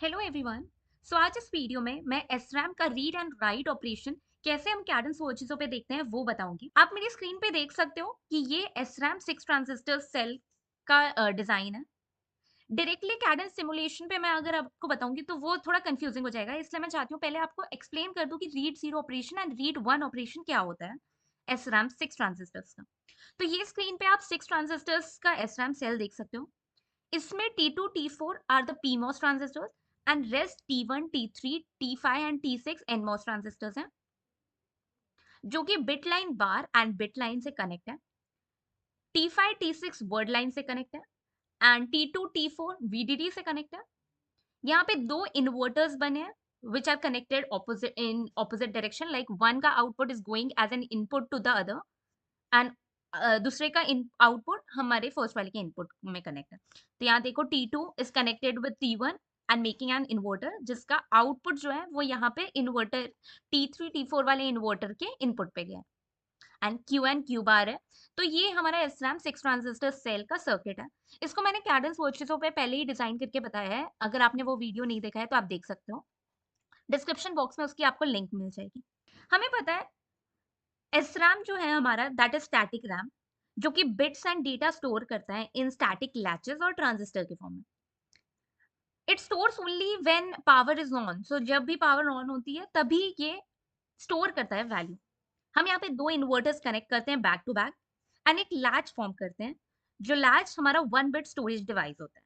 Hello everyone. सो आज इस video में मैं एसरैम का रीड एंड राइट ऑपरेशन कैसे हम कैडेंस वॉचेसों पे देखते हैं वो बताऊंगी। आप मेरी स्क्रीन पे देख सकते हो कि ये एसरैम 6 ट्रांजिस्टर सेल का डिजाइन है। डायरेक्टली कैडेंस सिमुलेशन पे मैं अगर आपको बताऊंगी तो वो थोड़ा कंफ्यूजिंग हो जाएगा, इसलिए मैं चाहती हूँ पहले आपको एक्सप्लेन कर दूं कि read zero operation and read one operation क्या होता है एसरैम 6 ट्रांजिस्टर्स का। तो ये स्क्रीन पे आप 6 ट्रांजिस्टर्स का एसरैम सेल देख सकते हो। इसमें T2, T4 are the PMOS transistors and rest T1, T3, T5 and T6 NMOS transistors हैं जो कि bit line bar and bit line से कनेक्ट है। T5, T6 वर्ड लाइन से कनेक्ट है एंड T2, T4 VDD से connect है। यहाँ पे दो इन्वर्टर्स बने हैं which are connected opposite in opposite direction, like one का output is going as an input to the other and दूसरे का आउटपुट हमारे फर्स्ट वाले के इनपुट में कनेक्ट है। तो यहाँ देखो T2 is connected with T1 and making an inverter जिसका आउटपुट जो है वो यहाँ पे इन्वर्टर T3 T4 वाले इन्वर्टर के इनपुट पे गया है एंड Q बार है। तो ये हमारा SRAM 6 ट्रांजिस्टर सेल का सर्किट है। इसको मैंने कैडेंस वर्कशीटों पे पहले ही डिजाइन करके बताया है, अगर आपने वो वीडियो नहीं देखा है तो आप देख सकते हो। डिस्क्रिप्शन बॉक्स में उसकी आपको लिंक मिल जाएगी। हमें पता है SRAM जो है हमारा दैट इज स्टैटिक रैम, जो कि बिट्स एंड डेटा स्टोर करता है इन स्टैटिक लैचेस और ट्रांजिस्टर के फॉर्म में। It stores only when power is on, so जब भी पावर ऑन होती है तभी ये स्टोर करता है वैल्यू। हम यहाँ पे दो इन्वर्टर्स कनेक्ट करते हैं बैक टू बैक एंड एक लैच फॉर्म करते हैं, जो लैच हमारा 1 बिट स्टोरेज डिवाइस होता है।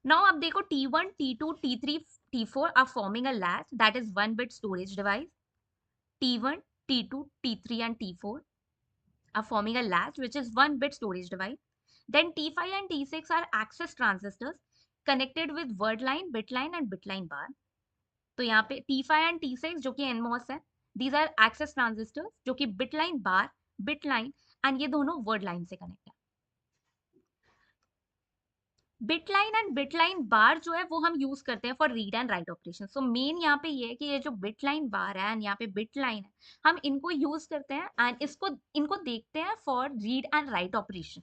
नाउ आप देखो T1, T2, T3, T4 are forming a latch that is 1 bit storage device. T1, T2, T3 and T4 are forming a latch which is 1 bit storage device. Then T5 and T6 are access transistors connected with word line, bit line and bit line bar. तो यहाँ पे T5 and T6 जो कि NMOS है, these are access transistors जो कि bit line bar, bit line and ये दोनों word line से कनेक्ट है। Bit line and bit line bar जो है वो हम यूज करते हैं for read and write operation. So मेन यहाँ पे ये है कि ये जो बिट लाइन बार है एंड यहाँ पे बिट लाइन है, हम इनको यूज करते हैं एंड इसको इनको देखते हैं for read and write operation.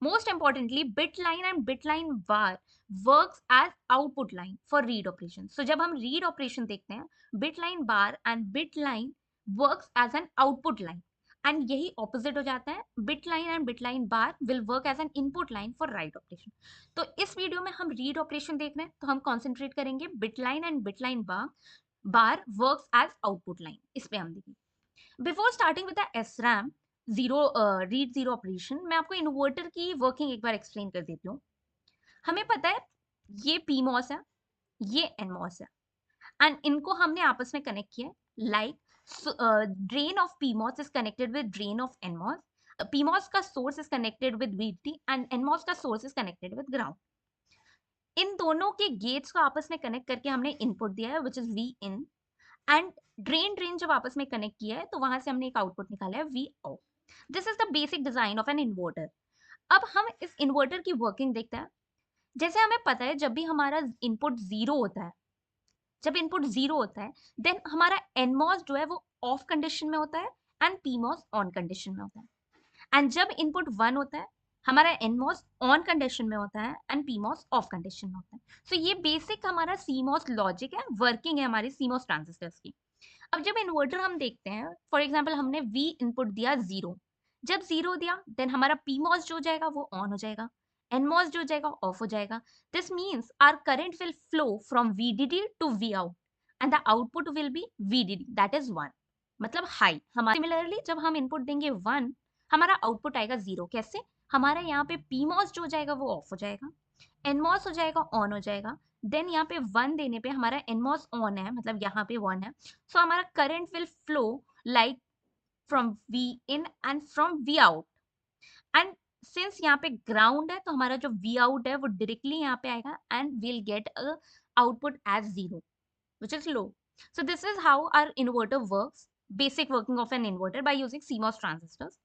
Most importantly, bit line and bit line bar works as output line for read operation. So जब हम read operation देखते हैं, bit line bar and bit line works as an output line. And यही opposite हो जाता है, bit line and bit line bar will work as an input line for write operation. तो इस वीडियो में हम read operation देख रहे हैं, तो हम concentrate करेंगे bit line and bit line bar works as output line. इस पे हम देखेंगे। Before starting with the SRAM zero read zero operation, मैं आपको इन्वर्टर की वर्किंग एक बार एक्सप्लेन कर देती हूँ। हमें पता है ये पीमॉस है, ये एनमॉस है एंड इनको हमने आपस में कनेक्ट किया like drain of PMOS is connected with drain of NMOS. PMOS का source is connected with VT and NMOS का source is connected with ground. इन दोनों के गेट्स को आपस में कनेक्ट करके हमने इनपुट दिया है which is V in and drain drain जब आपस में कनेक्ट किया है तो वहां से हमने एक आउटपुट निकाला है V out. This is the basic design of an inverter. अब हम इस इन्वर्टर की वर्किंग देखते हैं। जैसे हमें पता है जब भी हमारा इनपुट जीरो होता है, जब इनपुट जीरो होता है देन हमारा एनमॉस जो है वो ऑफ कंडीशन में होता है एंड पीमॉस ऑन कंडीशन में होता है। एंड जब इनपुट 1 होता है हमारा एनमॉस ऑन कंडीशन में होता है एंड पीमॉस ऑफ कंडीशन में होता है। सो ये बेसिक हमारा सीमॉस लॉजिक है, वर्किंग है हमारी सीमॉस ट्रांजिस्टर्स की। अब जब इन्वर्टर हम देखते हैं, फॉर एग्जाम्पल हमने V इनपुट दिया जीरो, जब जीरो दिया देन हमारा PMOS जो जाएगा वो ऑन हो जाएगा, NMOS जो जाएगा ऑफ हो जाएगा। This means our current will flow from VDD to V out and the output will be VDD that is 1, मतलब हाई। हमारा सिमिलरली जब हम इनपुट देंगे 1 हमारा आउटपुट आएगा 0। कैसे? हमारा यहाँ पे PMOS जो जाएगा वो ऑफ हो जाएगा, NMOS हो जाएगा ऑन हो जाएगा, देन यहाँ पे 1 देने पे हमारा NMOS ऑन है, मतलब यहाँ पे 1 है। सो हमारा current will flow like from V in and from V out and since यहाँ पे ग्राउंड है तो हमारा जो V आउट है वो डायरेक्टली यहाँ पे आएगा and will get a output as 0 which is low. So this is how our inverter works, basic working of an inverter by using CMOS transistors.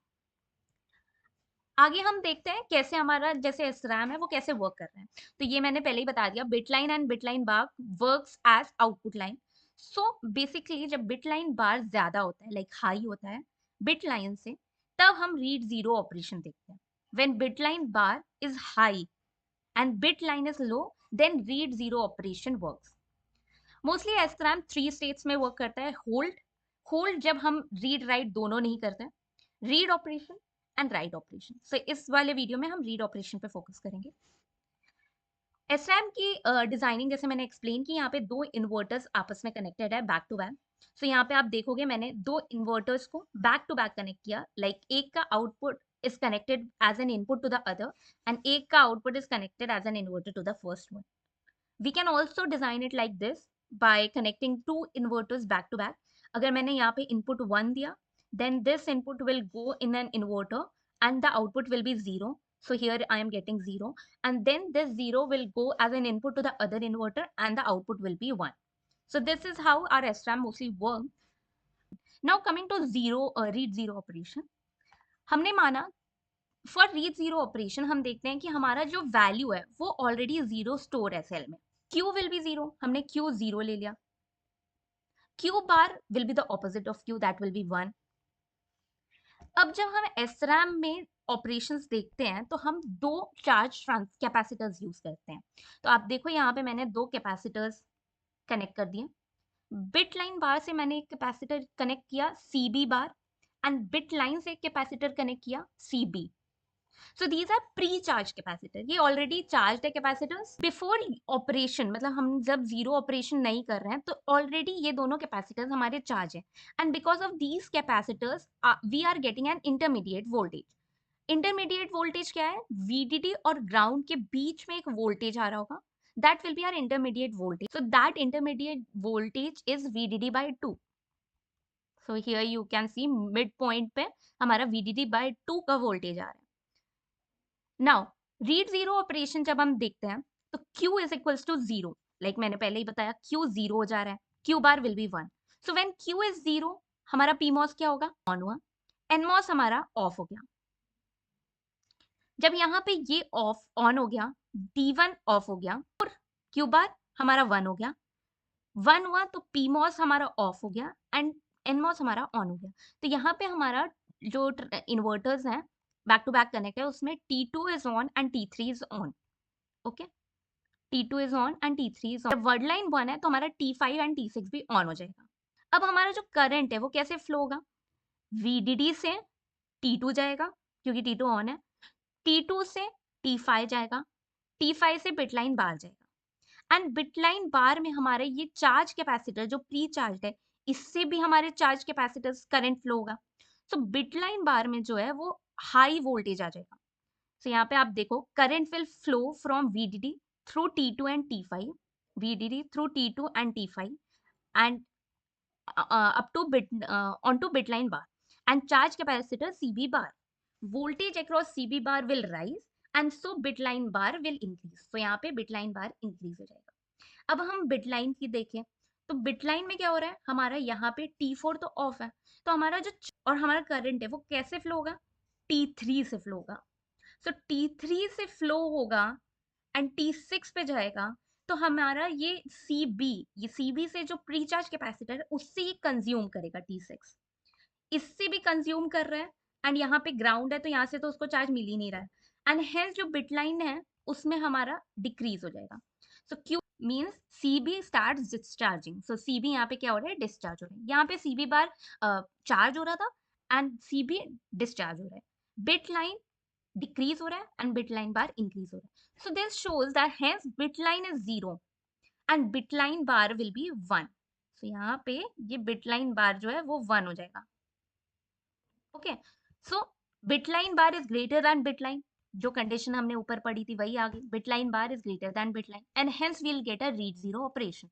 आगे हम देखते हैं कैसे हमारा जैसे SRAM है वो कैसे वर्क कर रहा है। तो ये मैंने पहले ही बता दिया, bit line and bit line bar works as output line. So basically जब बिट लाइन बार ज्यादा होता है लाइक हाई होता है बिट लाइन से, तब हम रीड जीरो ऑपरेशन देखते हैं। When bit line bar is high and bit line is low, then read zero operation works. Mostly SRAM 3 states में वर्क करता है। होल्ड, होल्ड जब हम रीड राइट दोनों नहीं करते, read operation and write operation. So इस वाले वीडियो में हम रीड ऑपरेशन पे फोकस करेंगे। एसरैम की डिजाइनिंग जैसे मैंने एक्सप्लेन की, यहाँ पे दो इन्वर्टर्स आपस में कनेक्टेड है बैक टू बैक। सो यहाँ पे आप देखोगे मैंने दो इन्वर्टर्स को बैक टू बैक कनेक्ट किया, लाइक एक का output is connected as an input to the other and एक का output is connected as an inverter to the first one. We can also design it like this by connecting two inverters back to back. अगर मैंने यहाँ पे input 1 दिया, then this input will go in an inverter and the output will be 0. So here I am getting 0 and then this 0 will go as an input to the other inverter and the output will be 1. So this is how our SRAM mostly works. Now coming to read zero operation. हमने माना for read zero operation हम देखते हैं कि हमारा जो value है वो ऑलरेडी जीरो स्टोर है सेल में। Q विल बी जीरो, हमने Q जीरो ले लिया। Q bar will be the opposite of Q, that will be 1। अब जब हम SRAM में ऑपरेशंस देखते हैं तो हम दो चार्ज कैपेसिटर्स यूज करते हैं। तो आप देखो यहाँ पे मैंने दो कैपेसिटर्स कनेक्ट कर दिए। बिट लाइन बार से मैंने एक कैपेसिटर कनेक्ट किया CB bar and bit line से एक कैपेसिटर कनेक्ट किया CB। So these are pre-charge capacitor. ये already charged है capacitors before operation, मतलब हम जब zero operation नहीं कर रहे हैं तो already ये दोनों capacitors हमारे charge हैं and because of these capacitors we are getting an intermediate voltage. Intermediate voltage क्या है? VDD और ground के बीच में एक voltage आ रहा होगा, that will be our intermediate voltage. So that intermediate voltage is VDD by 2. So here you can see midpoint पे हमारा VDD by 2 का voltage आ रहा है। नाउ रीड जीरो ऑपरेशन जब हम देखते हैं तो Q is equals to zero, like मैंने पहले ही बताया Q जीरो हो जा रहा है, Q bar will be 1। So when Q is zero हमारा PMOS क्या होगा? ऑन हुआ। NMOS हमारा ऑफ हो गया। जब यहाँ पे ये ऑफ ऑन हो गया, D1 ऑफ हो गया और Q बार हमारा 1 हो गया। 1 हुआ तो PMOS हमारा ऑफ हो गया एंड NMOS हमारा ऑन हो गया। तो यहाँ पे हमारा जो इन्वर्टर्स हैं बैक टू बैक कनेक्ट है, उसमें T2 is on and T3 is on. Okay, T2 is on and T3 is on. Word line 1 है तो हमारा T5 एंड T6 भी ऑन हो जाएगा। अब हमारा जो करंट है वो कैसे फ्लो होगा? VDD से T2 जाएगा क्योंकि T2 ऑन है, T2 से T5 जाएगा, T5 से बिट लाइन बार जाएगा एंड बिट लाइन बार में हमारे ये चार्ज कैपेसिटर जो प्री चार्ज है इससे भी हमारे चार्ज कैपेसिटर्स करंट फ्लो होगा। सो बिट लाइन बार में जो है वो हाई वोल्टेज आ जाएगा। सो यहाँ पे आप देखो current will flow from VDD through T2 and T5, VDD through T2 and T5 and up to bit onto bit line bar and charge capacitor CB bar. Voltage across CB bar will rise and so bit line bar will increase. So यहाँ पे bit line bar increase हो जाएगा। अब हम bit line की देखें तो bit line में क्या हो रहा है? हमारा यहाँ पे T4 तो ऑफ है, तो हमारा जो और हमारा करंट है वो कैसे फ्लो होगा? T3 से फ्लो होगा। सो T3 से फ्लो होगा एंड T6 पे जाएगा तो हमारा ये CB से जो प्री चार्ज कैपेसिटर है उससे ही कंज्यूम करेगा T6, इससे भी कंज्यूम कर रहा है एंड यहाँ पे ग्राउंड है तो यहाँ से तो उसको चार्ज मिल ही नहीं रहा है एंड हेंस जो बिट लाइन है उसमें हमारा डिक्रीज हो जाएगा। So Q means CB start discharging. So CB यहाँ पे क्या हो रहा है? डिस्चार्ज हो रहा है। यहाँ पे CB बार चार्ज हो रहा था एंड CB डिस्चार्ज हो रहा है। बिट लाइन डिक्रीज हो रहा है and bit line bar increase हो रहा है। So this shows that hence bit line is 0 and bit line bar will be 1। सो यहाँ पे ये बिट लाइन बार जो है वो 1 हो जाएगा। Okay, so bit line bar is greater than bit line, जो कंडीशन हमने ऊपर पढ़ी थी वही आ गई। Bit line bar is greater than bit line and hence we will get a read zero operation.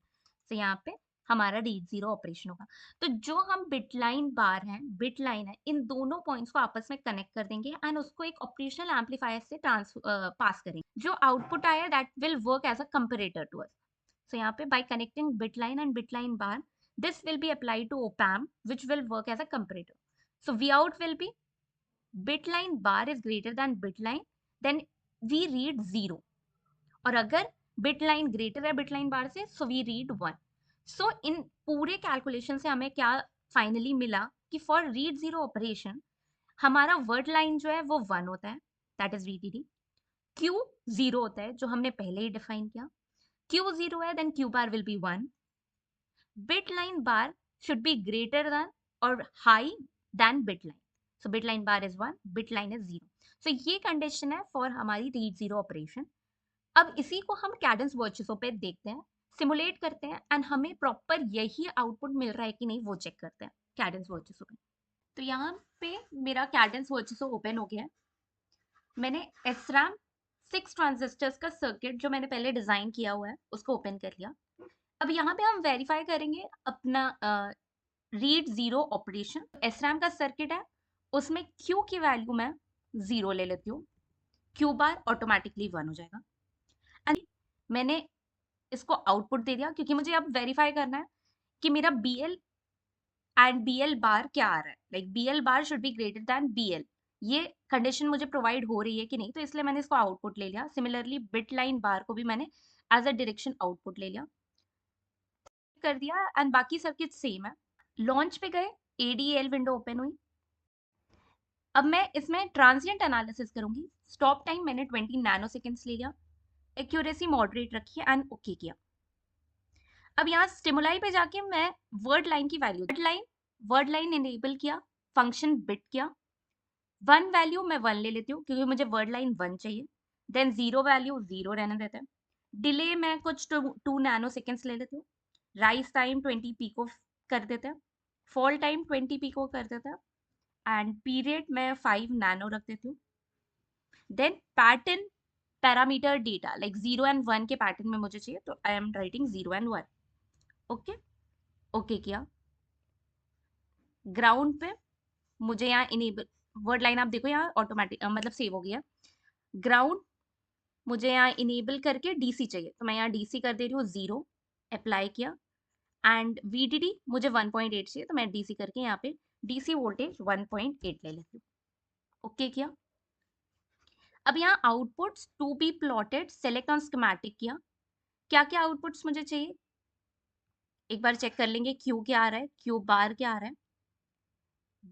So यहाँ पे हमारा रीड जीरो ऑपरेशन होगा। तो जो हम बिट लाइन बार है, बिट लाइन है, इन दोनों पॉइंट्स को आपस में कनेक्ट कर देंगे एंड उसको एक ऑपरेशनल एम्पलीफायर से पास करेंगे। जो आउटपुट आया that will work as a comparator to us. So यहाँ पे by connecting bit line and bit line bar this will be applied to op-amp which will work as a comparator. So Vout will be bit line bar is greater than bit line, then we read 0. और अगर bit line greater है bit line bar से, so we read 1. So इन पूरे calculation से हमें क्या finally मिला कि for read 0 ऑपरेशन हमारा वर्ड लाइन जो है वो 1 होता है, दैट इज VDD। Q 0 होता है जो हमने पहले ही डिफाइन किया क्यू 0 है then Q bar will be 1. Bit line bar should be greater than or high than bit line. So bit line bar is 1, bit line is 0. So ये condition है for हमारी रीड जीरो ऑपरेशन. अब इसी को हम Cadence वर्चेसों पे देखते हैं, सिमुलेट करते हैं एंड हमें प्रॉपर यही आउटपुट मिल रहा है कि नहीं वो चेक करते हैं कैडेंस वर्चेसों पे. तो यहाँ पे मेरा कैडेंस वर्चेसो ओपन हो गया है. मैंने SRAM 6 ट्रांजिस्टर्स का सर्किट जो मैंने पहले डिजाइन किया हुआ है उसको ओपन कर लिया. अब यहाँ पे हम वेरीफाई करेंगे अपना रीड जीरो ऑपरेशन. SRAM का सर्किट है उसमें Q की वैल्यू मैं 0 ले लेती हूँ, Q बार ऑटोमेटिकली 1 हो जाएगा. एंड मैंने इसको आउटपुट दे दिया क्योंकि मुझे अब वेरीफाई करना है कि मेरा BL एंड BL बार क्या आ रहा है. Like BL bar should be greater then BL. ये कंडीशन मुझे प्रोवाइड हो रही है कि नहीं, तो इसलिए मैंने इसको आउटपुट ले लिया. सिमिलरली बिट लाइन बार को भी मैंने एज अ डायरेक्शन आउटपुट ले लिया, कर दिया एंड बाकी सर्किट सेम है. लॉन्च पे गए, ADL विंडो ओपन हुई. अब मैं इसमें ट्रांजिएंट एनालिसिस करूंगी. स्टॉप टाइम मैंने 20 नैनो सेकेंड्स ले लिया, एक्यूरेसी मॉडरेट रखी एंड ओके किया. अब यहाँ स्टिमुलाई पे जाके मैं वर्ड लाइन की वैल्यू, वर्ड लाइन इनेबल किया, फंक्शन बिट किया. 1 वैल्यू मैं 1 ले लेती हूँ क्योंकि मुझे वर्ड लाइन 1 चाहिए. देन 0 वैल्यू 0 रहने देते हैं. डिले मैं कुछ 2 नैनो सेकेंड्स ले लेती हूँ. राइज टाइम 20 पिको कर देते हैं. फॉल टाइम 20 पिको कर देते हैं एंड पीरियड मैं 5 नैनो रख देती हूँ. Then pattern parameter data like 0 and 1 के पैटर्न में मुझे चाहिए, तो I am writing 0 and 1. Okay okay किया. ग्राउंड पे मुझे यहाँ इनेबल वर्ड लाइन आप देखो यहाँ ऑटोमेटिक मतलब सेव हो गया. ग्राउंड मुझे यहाँ इनेबल करके डीसी चाहिए, तो मैं यहाँ डीसी कर दे रही हूँ 0, अप्लाई किया. एंड VDD मुझे 1.8 चाहिए, तो मैं डीसी करके यहाँ पे डीसी वोल्टेज 1.8 ले लेती हूँ. ओके किया. अब यहाँ outputs to be plotted select on schematic किया. क्या क्या आउटपुट्स मुझे चाहिए एक बार चेक कर लेंगे. क्यू क्या आ रहा है, क्यू बार क्या आ रहा है,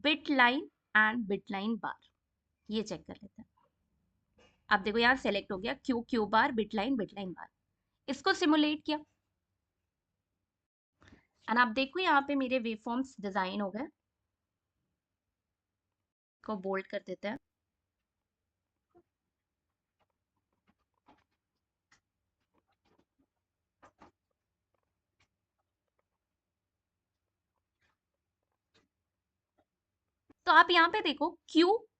bit line and bit line bar, ये चेक कर लेते हैं. आप देखो यहाँ सेलेक्ट हो गया Q, Q bar, bit line bar. इसको सिमुलेट किया एंड आप देखो यहाँ पे मेरे वेवफॉर्म्स डिजाइन हो गए. को बोल्ड कर देते हैं. तो आप यहाँ पे देखो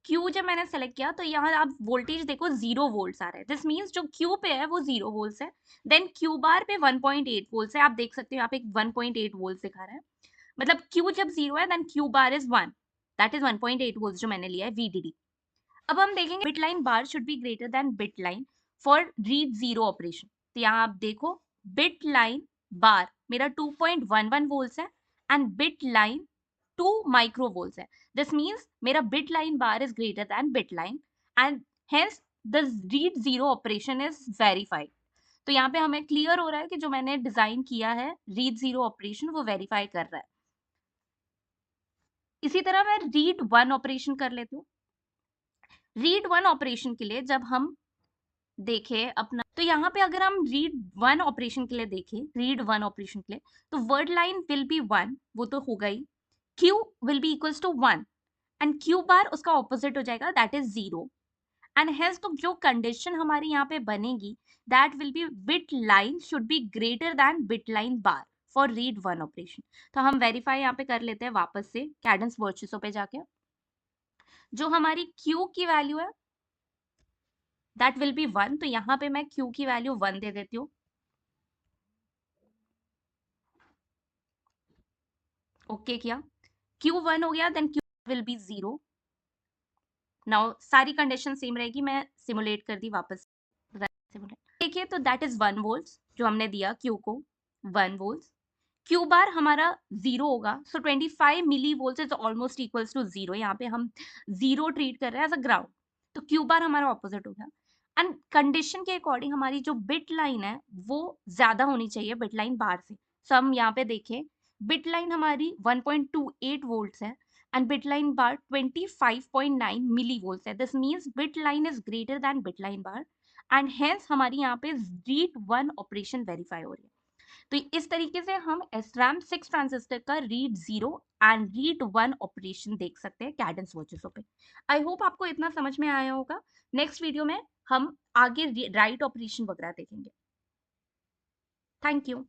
क्यू जब मैंने सेलेक्ट किया तो यहाँ आप वोल्टेज देखो 0 वोल्ट्स आ रहे हैं. दिस मीन्स जो क्यू पे है वो 0 वोल्ट्स है. देन क्यू बार पे 1.8 वोल्ट्स है. आप देख सकते हो यहाँ पे 1.8 वोल्ट्स दिखा रहा है. मतलब क्यू जब 0 है then Q bar is 1, that is 1.8 volts जो मैंने लिया है VDD. अब हम देखेंगे bit line bar should be greater than bit line for read zero operation. तो यहाँ आप देखो बिट लाइन बार मेरा 2.11 वोल्ट्स है and bit line 2 micro volts है. दिस मीन्स मेरा bit line bar is greater than bit line and hence the read zero operation is verified. तो यहाँ पे हमें क्लियर हो रहा है कि जो मैंने डिजाइन किया है रीड जीरो ऑपरेशन वो वेरीफाई कर रहा है. इसी तरह मैं रीड वन ऑपरेशन कर लेती हूँ. रीड वन ऑपरेशन के लिए जब हम देखें अपना, तो यहाँ पे अगर हम रीड वन ऑपरेशन के लिए देखें, रीड वन ऑपरेशन के लिए, तो वर्ड लाइन विल बी 1, वो तो होगा ही. Q will be equals to 1 and Q bar उसका ऑपोजिट हो जाएगा, दैट इज 0. एंड हेंस तो जो कंडीशन हमारी यहाँ पे बनेगी that will be bit line should be greater than bit line bar for read one operation. तो हम वेरीफाई यहाँ पे कर लेते हैं वापस से कैडेंस वर्चेसों पे जाके. जो हमारी क्यू की वैल्यू है दैट विल बी 1, तो यहाँ पे मैं क्यू की वैल्यू 1 दे देती हूँ. ओके किया. क्यू 1 हो गया then Q will be 0. Now सारी कंडीशन सेम रहेगी. मैं सिमुलेट कर दी वापस. देखिए तो दैट इज 1 वोल्ट्स जो हमने दिया क्यू को 1 वोल्ट्स. क्यू बार हमारा 0 होगा, so 25 milli volts is almost equals to 0. यहाँ पे हम 0 ट्रीट कर रहे हैं एज अ ग्राउंड, तो क्यू बार हमारा ऑपोजिट हो गया. एंड कंडीशन के अकॉर्डिंग हमारी जो बिट लाइन है वो ज्यादा होनी चाहिए बिट लाइन बार से. सो हम यहाँ पे देखें बिट लाइन हमारी 1.28 वोल्ट्स है and bit line bar 25.9 milli volts है. This means bit line is greater than bit line bar and hence हमारी यहाँ पे रीड 1 ऑपरेशन वेरीफाई हो रही है। तो इस तरीके से हम SRAM 6 ट्रांजिस्टर का रीड 0 एंड रीड 1 ऑपरेशन देख सकते हैं कैडेंस वॉचेसों पे। आई होप आपको इतना समझ में आया होगा। नेक्स्ट वीडियो में हम आगे राइट ऑपरेशन वगैरह देखेंगे। Thank you.